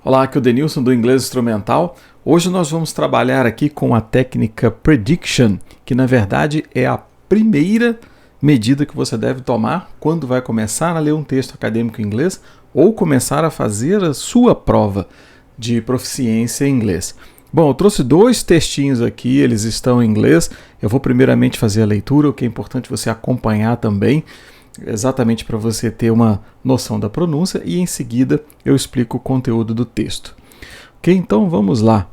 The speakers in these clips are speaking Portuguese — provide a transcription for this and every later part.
Olá, aqui é o Denilson do Inglês Instrumental. Hoje nós vamos trabalhar aqui com a técnica Prediction, que na verdade é a primeira medida que você deve tomar quando vai começar a ler um texto acadêmico em inglês ou começar a fazer a sua prova de proficiência em inglês. Bom, eu trouxe dois textinhos aqui, eles estão em inglês. Eu vou primeiramente fazer a leitura, o que é importante você acompanhar também, exatamente para você ter uma noção da pronúncia, e em seguida eu explico o conteúdo do texto. Ok, então vamos lá.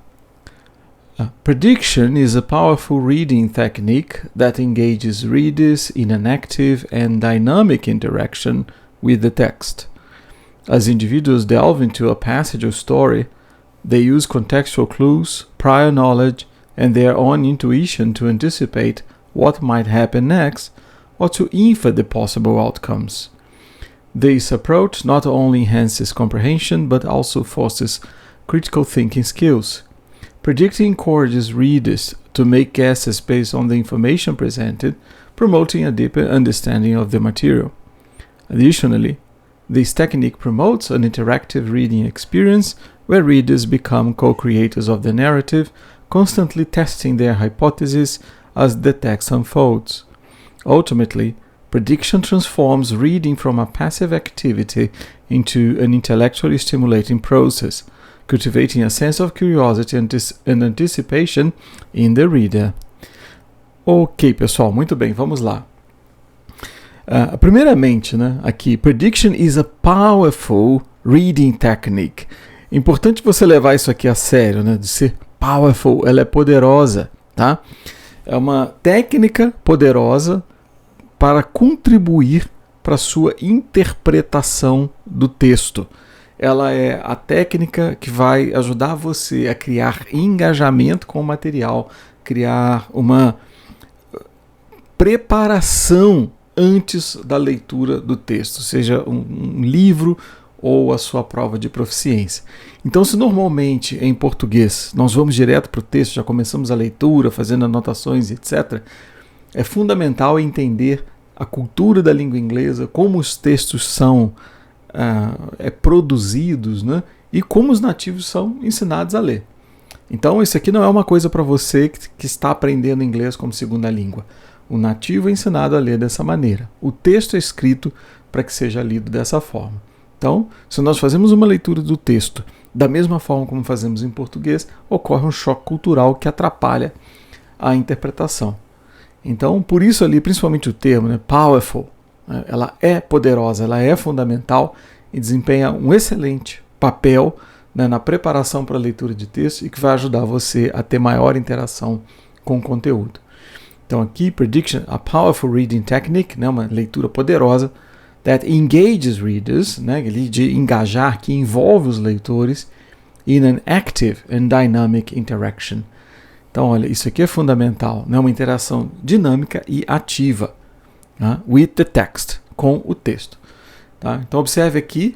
Prediction is a powerful reading technique that engages readers in an active and dynamic interaction with the text. As individuals delve into a passage or story, they use contextual clues, prior knowledge, and their own intuition to anticipate what might happen next or to infer the possible outcomes. This approach not only enhances comprehension but also fosters critical thinking skills. Predicting encourages readers to make guesses based on the information presented, promoting a deeper understanding of the material. Additionally, this technique promotes an interactive reading experience where readers become co-creators of the narrative, constantly testing their hypotheses as the text unfolds. Ultimately, prediction transforms reading from a passive activity into an intellectually stimulating process, cultivating a sense of curiosity and anticipation in the reader. Ok, pessoal, muito bem, vamos lá. Primeiramente, aqui, prediction is a powerful reading technique. Importante você levar isso aqui a sério, de ser powerful, ela é poderosa, tá? É uma técnica poderosa para contribuir para a sua interpretação do texto. Ela é a técnica que vai ajudar você a criar engajamento com o material, criar uma preparação antes da leitura do texto, seja um livro ou a sua prova de proficiência. Então, se normalmente em português nós vamos direto para o texto, já começamos a leitura, fazendo anotações, etc., é fundamental entender a cultura da língua inglesa, como os textos são produzidos, e como os nativos são ensinados a ler. Então, isso aqui não é uma coisa para você que está aprendendo inglês como segunda língua. O nativo é ensinado a ler dessa maneira. O texto é escrito para que seja lido dessa forma. Então, se nós fazemos uma leitura do texto da mesma forma como fazemos em português, ocorre um choque cultural que atrapalha a interpretação. Então, por isso ali, principalmente o termo, powerful, ela é poderosa, ela é fundamental e desempenha um excelente papel na preparação para a leitura de texto e que vai ajudar você a ter maior interação com o conteúdo. Então aqui, prediction, a powerful reading technique, uma leitura poderosa, that engages readers, de engajar, que envolve os leitores, in an active and dynamic interaction. Então, olha, isso aqui é fundamental, uma interação dinâmica e ativa, with the text, com o texto. Tá? Então, observe aqui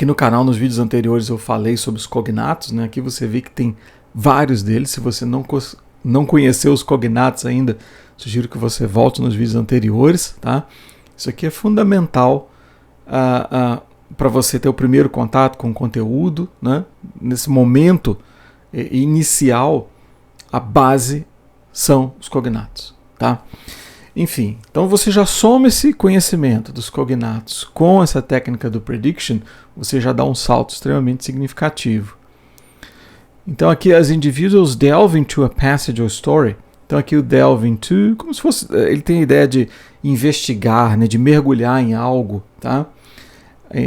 no canal, nos vídeos anteriores eu falei sobre os cognatos, aqui você vê que tem vários deles. Se você não conheceu os cognatos ainda, sugiro que você volte nos vídeos anteriores, tá? Isso aqui é fundamental para você ter o primeiro contato com o conteúdo, Nesse momento inicial, a base são os cognatos, tá? Enfim, então você já soma esse conhecimento dos cognatos com essa técnica do prediction, você já dá um salto extremamente significativo. Então aqui as individuals delve into a passage or story. Então aqui o delve into, como se fosse, ele tem a ideia de investigar, de mergulhar em algo, tá?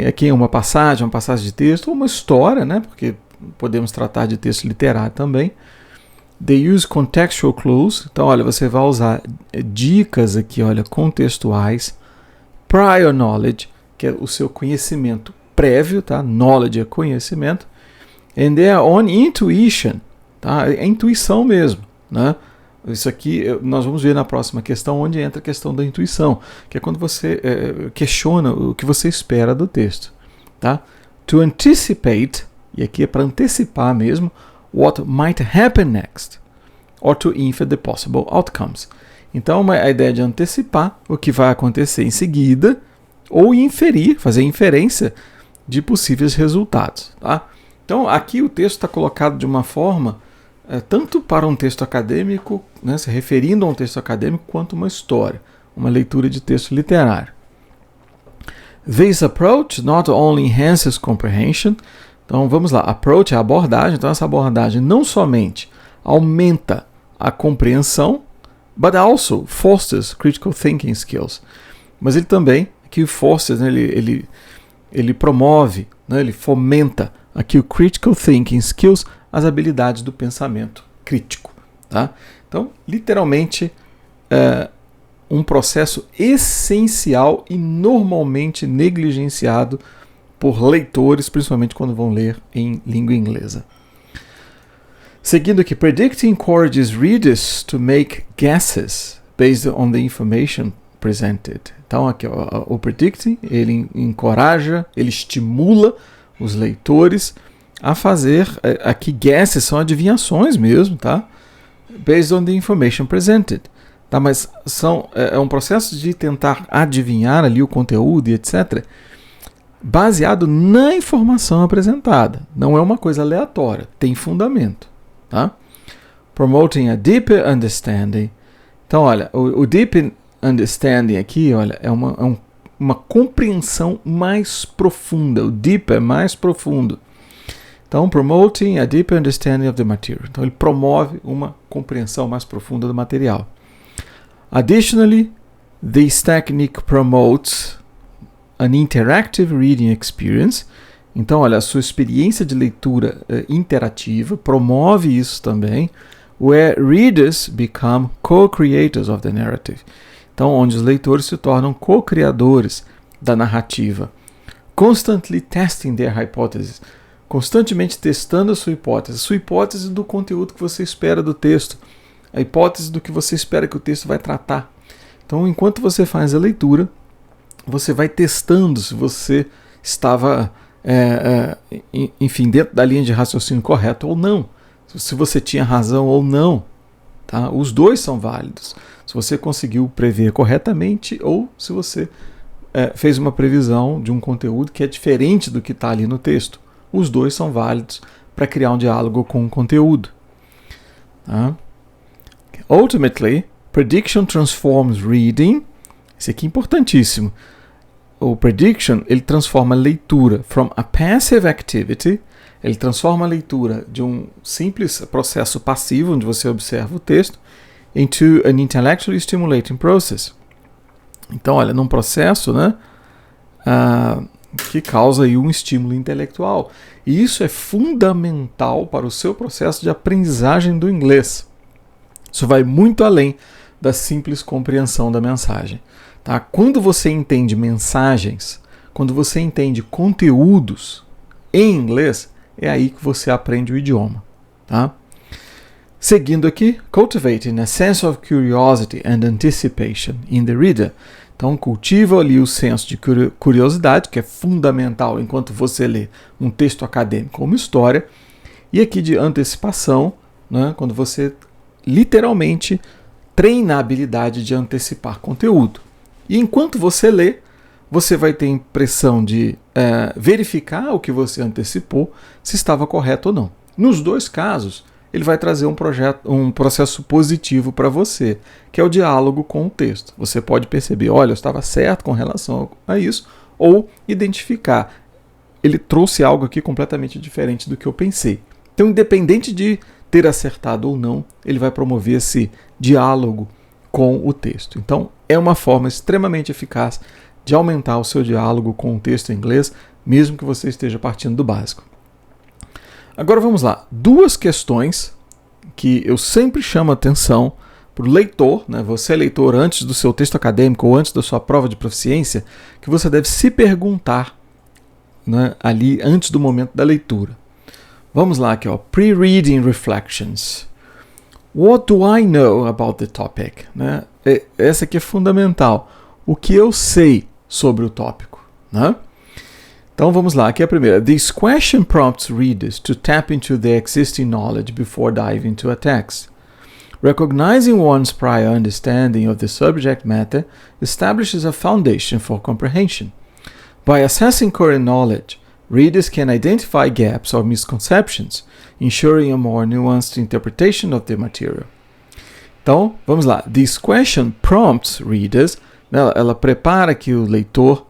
Aqui é uma passagem de texto, ou uma história, porque podemos tratar de texto literário também. They use contextual clues. Então, olha, você vai usar dicas aqui, olha, contextuais. Prior knowledge, que é o seu conhecimento prévio, tá? Knowledge é conhecimento. And their own intuition, tá? É intuição mesmo, Isso aqui nós vamos ver na próxima questão, onde entra a questão da intuição, que é quando você questiona o que você espera do texto, tá? To anticipate, e aqui é para antecipar mesmo, what might happen next, or to infer the possible outcomes. Então, a ideia de antecipar o que vai acontecer em seguida, ou inferir, fazer inferência de possíveis resultados, tá? Então, aqui o texto está colocado de uma forma, tanto para um texto acadêmico, né, se referindo a um texto acadêmico, quanto uma história, uma leitura de texto literário. This approach not only enhances comprehension. Então, vamos lá. Approach é a abordagem. Então, essa abordagem não somente aumenta a compreensão, but also fosters critical thinking skills. Mas ele também, aqui fosters, né, ele promove, né, ele fomenta aqui o critical thinking skills, as habilidades do pensamento crítico. Tá? Então, literalmente, um processo essencial e normalmente negligenciado por leitores, principalmente quando vão ler em língua inglesa. Seguindo aqui, predicting encourages readers to make guesses based on the information presented. Então aqui, ó, o predicting, ele encoraja, ele estimula os leitores a fazer, aqui guesses são adivinhações mesmo, tá? Based on the information presented. Tá, mas é um processo de tentar adivinhar ali o conteúdo e etc., baseado na informação apresentada. Não é uma coisa aleatória, tem fundamento. Tá? Promoting a deeper understanding. Então, olha, o deep understanding aqui, olha, é uma compreensão mais profunda. O deep é mais profundo. Então, promoting a deeper understanding of the material. Então, ele promove uma compreensão mais profunda do material. Additionally, this technique promotes an interactive reading experience. Então, olha, a sua experiência de leitura interativa promove isso também, where readers become co-creators of the narrative. Então, onde os leitores se tornam co-criadores da narrativa. Constantly testing their hypotheses. Constantemente testando a sua hipótese do conteúdo que você espera do texto, a hipótese do que você espera que o texto vai tratar. Então, enquanto você faz a leitura, você vai testando se você estava, enfim, dentro da linha de raciocínio correta ou não, se você tinha razão ou não. Tá? Os dois são válidos. Se você conseguiu prever corretamente ou se você fez uma previsão de um conteúdo que é diferente do que está ali no texto. Os dois são válidos para criar um diálogo com o conteúdo. Tá? Ultimately, prediction transforms reading. Isso aqui é importantíssimo. O prediction, ele transforma a leitura from a passive activity, ele transforma a leitura de um simples processo passivo, onde você observa o texto, into an intellectually stimulating process. Então, olha, num processo, né, que causa aí um estímulo intelectual. E isso é fundamental para o seu processo de aprendizagem do inglês. Isso vai muito além da simples compreensão da mensagem. Tá? Quando você entende mensagens, quando você entende conteúdos em inglês, é aí que você aprende o idioma. Tá? Seguindo aqui, cultivating a sense of curiosity and anticipation in the reader. Então, cultiva ali o senso de curiosidade, que é fundamental enquanto você lê um texto acadêmico ou uma história, e aqui de antecipação, né, quando você literalmente treina a habilidade de antecipar conteúdo. E enquanto você lê, você vai ter a impressão de verificar o que você antecipou, se estava correto ou não. Nos dois casos, ele vai trazer um processo positivo para você, que é o diálogo com o texto. Você pode perceber, olha, eu estava certo com relação a isso, ou identificar, ele trouxe algo aqui completamente diferente do que eu pensei. Então, independente de ter acertado ou não, ele vai promover esse diálogo com o texto. Então, é uma forma extremamente eficaz de aumentar o seu diálogo com o texto em inglês, mesmo que você esteja partindo do básico. Agora vamos lá. Duas questões que eu sempre chamo a atenção para o leitor, né? Você é leitor antes do seu texto acadêmico ou antes da sua prova de proficiência, que você deve se perguntar, né, ali antes do momento da leitura. Vamos lá aqui, ó. Pre-reading reflections. What do I know about the topic? Né? Essa aqui é fundamental. O que eu sei sobre o tópico? Né? Então vamos lá, aqui é a primeira. This question prompts readers to tap into their existing knowledge before diving into a text. Recognizing one's prior understanding of the subject matter establishes a foundation for comprehension. By assessing current knowledge, Readers can identify gaps or misconceptions, ensuring a more nuanced interpretation of the material. Então, vamos lá. This question prompts readers, ela prepara aqui o leitor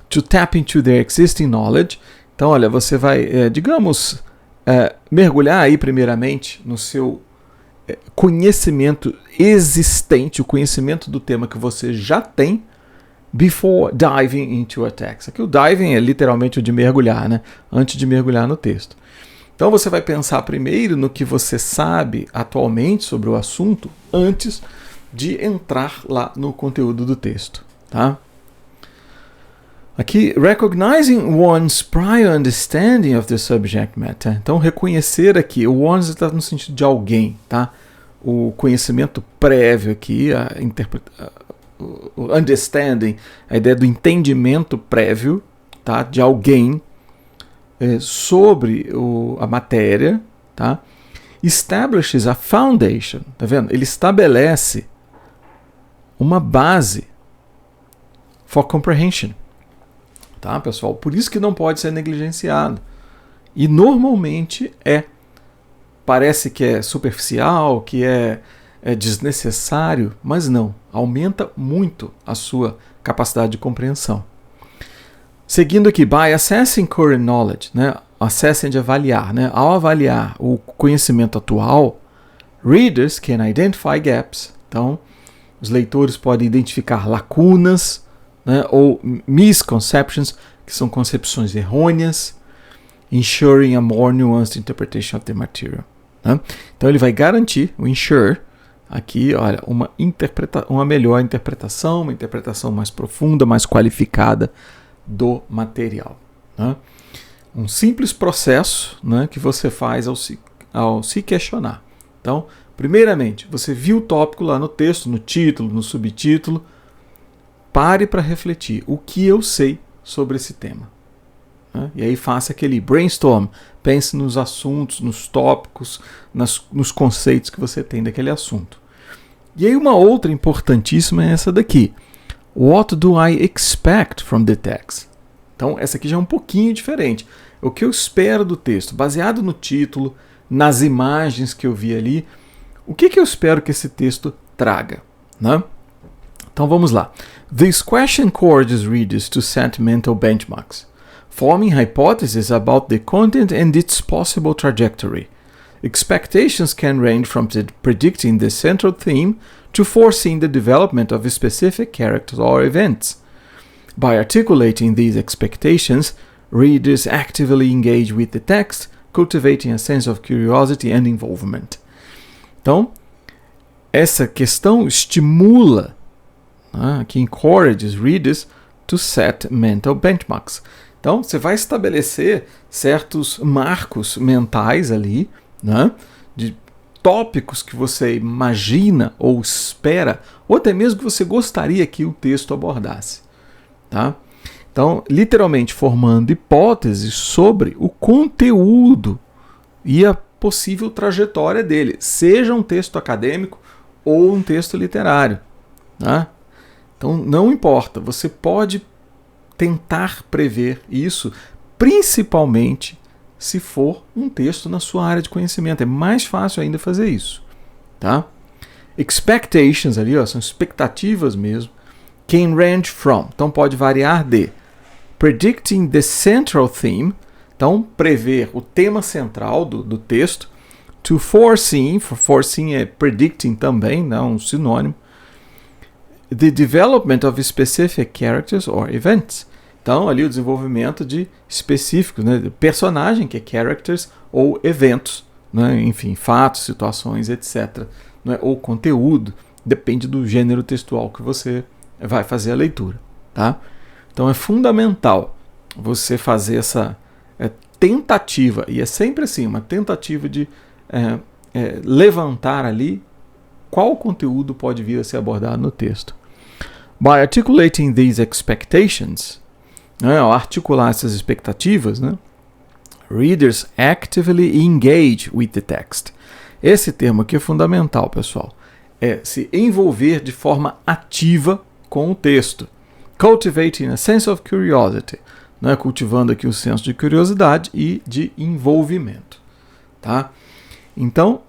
to tap into their existing knowledge. Então, olha, você vai, mergulhar aí primeiramente no seu conhecimento existente, o conhecimento do tema que você já tem, before diving into a text. Aqui o diving é literalmente o de mergulhar, né? Antes de mergulhar no texto. Então você vai pensar primeiro no que você sabe atualmente sobre o assunto antes de entrar lá no conteúdo do texto, tá? Aqui, recognizing one's prior understanding of the subject matter. Então, reconhecer aqui, o one's está no sentido de alguém, tá? O conhecimento prévio aqui, o understanding, a ideia do entendimento prévio, tá? De alguém sobre a matéria, tá? Establishes a foundation, tá vendo? Ele estabelece uma base for comprehension. Tá, pessoal? Por isso que não pode ser negligenciado. E normalmente parece que é superficial, que é desnecessário, mas não. Aumenta muito a sua capacidade de compreensão. Seguindo aqui, by assessing current knowledge, né? Assessing de avaliar, né? Ao avaliar o conhecimento atual, readers can identify gaps. Então, os leitores podem identificar lacunas, né, ou misconceptions, que são concepções errôneas, ensuring a more nuanced interpretation of the material. Né? Então ele vai garantir, o ensure, aqui, olha, uma melhor interpretação, uma interpretação mais profunda, mais qualificada do material. Né? Um simples processo, né, que você faz ao se questionar. Então, primeiramente, você viu o tópico lá no texto, no título, no subtítulo. Pare para refletir o que eu sei sobre esse tema. Né? E aí faça aquele brainstorm, pense nos assuntos, nos tópicos, nos conceitos que você tem daquele assunto. E aí uma outra importantíssima é essa daqui. What do I expect from the text? Então essa aqui já é um pouquinho diferente. O que eu espero do texto, baseado no título, nas imagens que eu vi ali, o que eu espero que esse texto traga? Né? Então vamos lá. This question encourages readers to set mental benchmarks, forming hypotheses about the content and its possible trajectory. Expectations can range from predicting the central theme to foreseeing the development of specific characters or events. By articulating these expectations, readers actively engage with the text, cultivating a sense of curiosity and involvement. Então, essa questão estimula, que encourages readers to set mental benchmarks. Então, você vai estabelecer certos marcos mentais ali, né, de tópicos que você imagina ou espera, ou até mesmo que você gostaria que o texto abordasse. Tá? Então, literalmente formando hipóteses sobre o conteúdo e a possível trajetória dele, seja um texto acadêmico ou um texto literário. Tá? Então, não importa, você pode tentar prever isso, principalmente se for um texto na sua área de conhecimento. É mais fácil ainda fazer isso. Tá? Expectations ali, ó, são expectativas mesmo. Can range from, então pode variar de predicting the central theme, então prever o tema central do texto, to foreseeing, foreseeing é predicting também, né, um sinônimo, the development of specific characters or events. Então, ali o desenvolvimento de específicos, né, de personagem, que é characters, ou eventos, né, enfim, fatos, situações, etc. Né, ou conteúdo, depende do gênero textual que você vai fazer a leitura. Tá? Então, é fundamental você fazer essa tentativa, e é sempre assim, uma tentativa de levantar ali qual conteúdo pode vir a ser abordado no texto. By articulating these expectations, ao articular essas expectativas, né, readers actively engage with the text. Esse termo aqui é fundamental, pessoal. É se envolver de forma ativa com o texto. Cultivating a sense of curiosity. né, cultivando aqui o senso de curiosidade e de envolvimento. Tá? Então,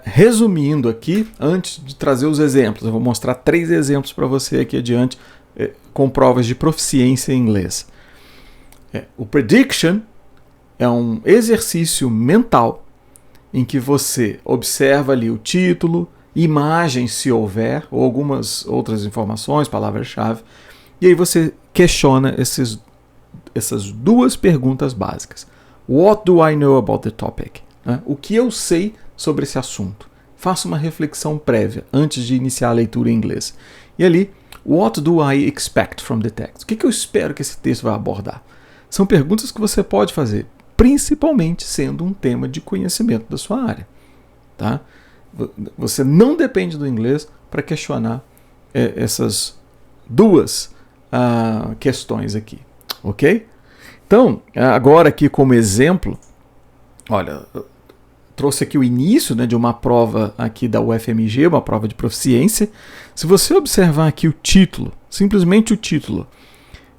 resumindo aqui, antes de trazer os exemplos, eu vou mostrar 3 exemplos para você aqui adiante, com provas de proficiência em inglês. O prediction é um exercício mental em que você observa ali o título, imagens se houver, ou algumas outras informações, palavras-chave, e aí você questiona essas 2 perguntas básicas. What do I know about the topic? O que eu sei sobre esse assunto? Faça uma reflexão prévia antes de iniciar a leitura em inglês. E ali, what do I expect from the text? O que eu espero que esse texto vai abordar? São perguntas que você pode fazer, principalmente sendo um tema de conhecimento da sua área. Tá? Você não depende do inglês para questionar essas 2 questões aqui. Ok? Então, agora aqui como exemplo, olha, eu trouxe aqui o início, né, de uma prova aqui da UFMG, uma prova de proficiência. Se você observar aqui o título, simplesmente o título,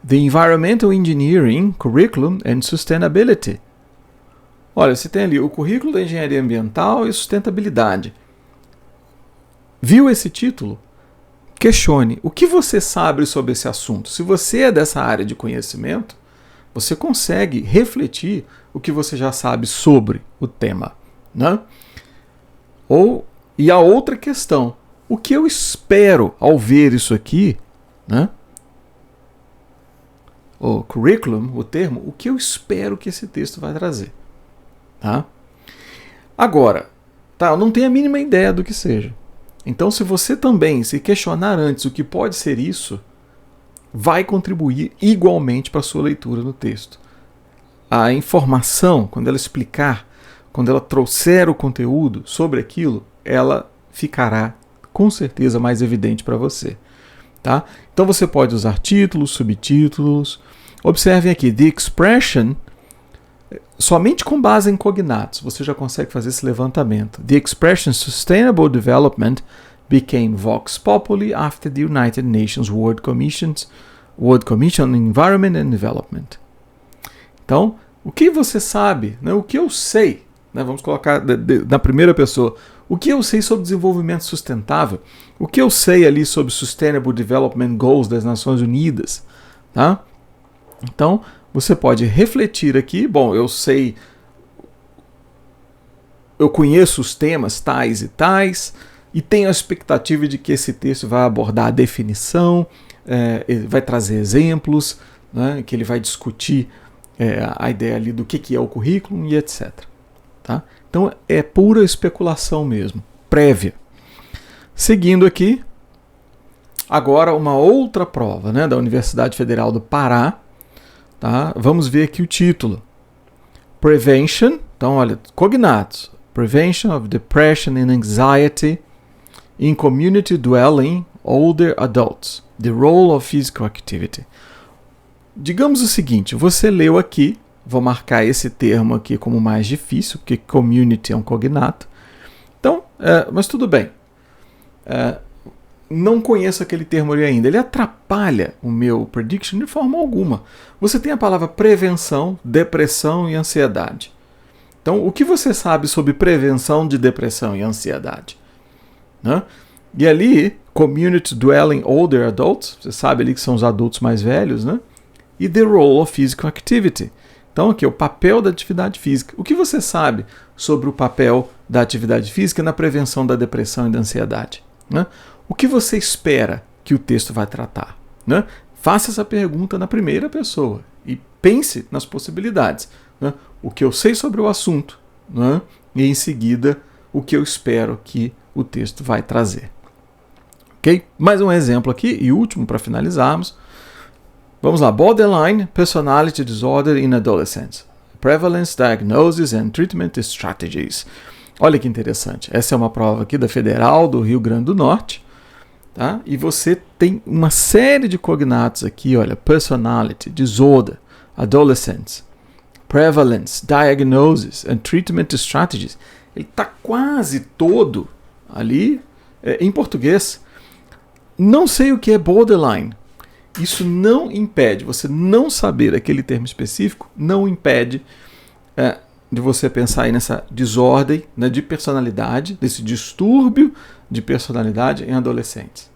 The Environmental Engineering Curriculum and Sustainability. Olha, você tem ali o currículo da engenharia ambiental e sustentabilidade. Viu esse título? Questione o que você sabe sobre esse assunto. Se você é dessa área de conhecimento, você consegue refletir o que você já sabe sobre o tema. Né? E a outra questão, o que eu espero ao ver isso aqui, né? O curriculum, o termo, o que eu espero que esse texto vai trazer. Tá? Agora, eu não tenho a mínima ideia do que seja. Então, se você também se questionar antes o que pode ser isso, vai contribuir igualmente para a sua leitura no texto. A informação, quando ela explicar, quando ela trouxer o conteúdo sobre aquilo, ela ficará com certeza mais evidente para você. Tá? Então você pode usar títulos, subtítulos. Observem aqui, the expression, somente com base em cognatos, você já consegue fazer esse levantamento. The expression sustainable development became vox populi after the United Nations World Commission on Environment and Development. Então, o que você sabe, né, o que eu sei, né, vamos colocar na primeira pessoa, o que eu sei sobre desenvolvimento sustentável, o que eu sei ali sobre Sustainable Development Goals das Nações Unidas. Tá? Então, você pode refletir aqui, bom, eu conheço os temas tais e tais, e tenho a expectativa de que esse texto vai abordar a definição, vai trazer exemplos, né, que ele vai discutir a ideia ali do que é o currículo e etc. Tá? Então é pura especulação mesmo, prévia. Seguindo aqui, agora uma outra prova, né, da Universidade Federal do Pará. Tá? Vamos ver aqui o título. Prevention, então olha, cognatos. Prevention of Depression and Anxiety in Community Dwelling Older Adults. The Role of Physical Activity. Digamos o seguinte, você leu aqui, vou marcar esse termo aqui como mais difícil, porque community é um cognato. Então, mas tudo bem. Não conheço aquele termo ali ainda. Ele atrapalha o meu prediction de forma alguma. Você tem a palavra prevenção, depressão e ansiedade. Então, o que você sabe sobre prevenção de depressão e ansiedade? Né? E ali, Community Dwelling Older Adults, você sabe ali que são os adultos mais velhos, né? E The Role of Physical Activity. Então, aqui, o papel da atividade física. O que você sabe sobre o papel da atividade física na prevenção da depressão e da ansiedade? Né? O que você espera que o texto vai tratar? Né? Faça essa pergunta na primeira pessoa e pense nas possibilidades. Né? O que eu sei sobre o assunto, né? E em seguida o que eu espero que o texto vai trazer. Ok? Mais um exemplo aqui e último para finalizarmos. Vamos lá, Borderline Personality Disorder in Adolescents. Prevalence, Diagnosis and Treatment Strategies. Olha que interessante. Essa é uma prova aqui da Federal do Rio Grande do Norte. Tá? E você tem uma série de cognatos aqui, olha, Personality, Disorder, Adolescents, Prevalence, Diagnosis and Treatment Strategies. Ele está quase todo ali em português. Não sei o que é borderline. isso não impede, você não saber aquele termo específico, não impede de você pensar aí nessa desordem, né, de personalidade, desse distúrbio de personalidade em adolescentes.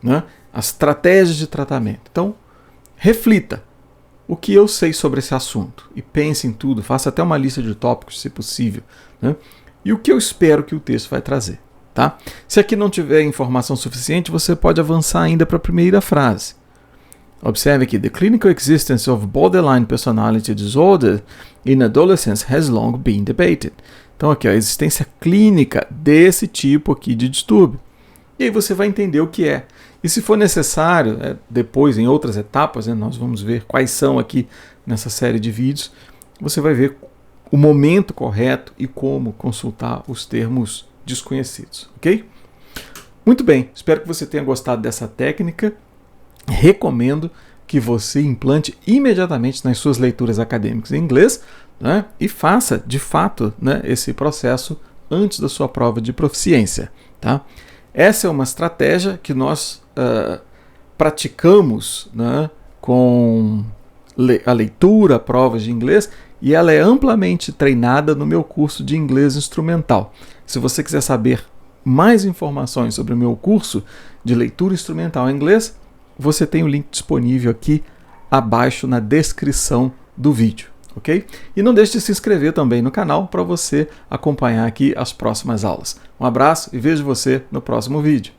Né? As estratégias de tratamento. Então, reflita o que eu sei sobre esse assunto e pense em tudo, faça até uma lista de tópicos, se possível, né? E o que eu espero que o texto vai trazer. Tá? Se aqui não tiver informação suficiente, você pode avançar ainda para a primeira frase. Observe aqui: the clinical existence of borderline personality disorder in adolescents has long been debated. Então aqui, a existência clínica desse tipo aqui de distúrbio. E aí você vai entender o que é. E se for necessário, depois em outras etapas, né, nós vamos ver quais são aqui nessa série de vídeos, você vai ver o momento correto e como consultar os termos desconhecidos, ok? Muito bem, espero que você tenha gostado dessa técnica. Recomendo que você implante imediatamente nas suas leituras acadêmicas em inglês, né, e faça, de fato, né, esse processo antes da sua prova de proficiência. Tá? Essa é uma estratégia que nós praticamos, né, com a leitura, provas de inglês, e ela é amplamente treinada no meu curso de inglês instrumental. Se você quiser saber mais informações sobre o meu curso de leitura instrumental em inglês, você tem o link disponível aqui abaixo na descrição do vídeo, ok? E não deixe de se inscrever também no canal para você acompanhar aqui as próximas aulas. Um abraço e vejo você no próximo vídeo.